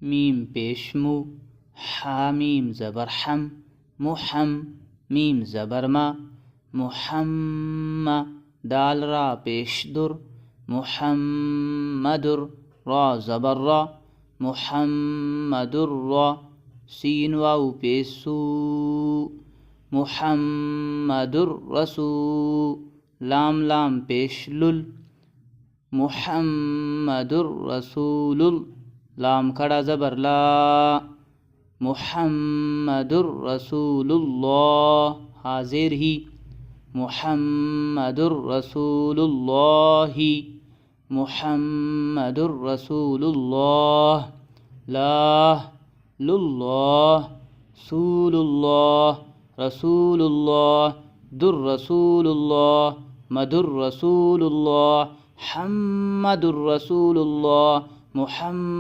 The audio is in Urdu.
میم پیش مو، حامیم زبر حم، محم، میم زبر ما، محمد، دال را پیش در، محمدر، را زبر را، محمدر را، سین واو پیش سو، محمدر رسول، لام پیش لل، محمدر رسول، لام کھڑا زبر لا، محمدر رسول اللہ، حاضر ہی، محمدر رسول اللہ، محمدر رسول اللہ، لا للہ، سول اللہ، رسول اللہ، در رسول اللہ، مدر رسول اللہ، حمد الرسول اللہ، محمد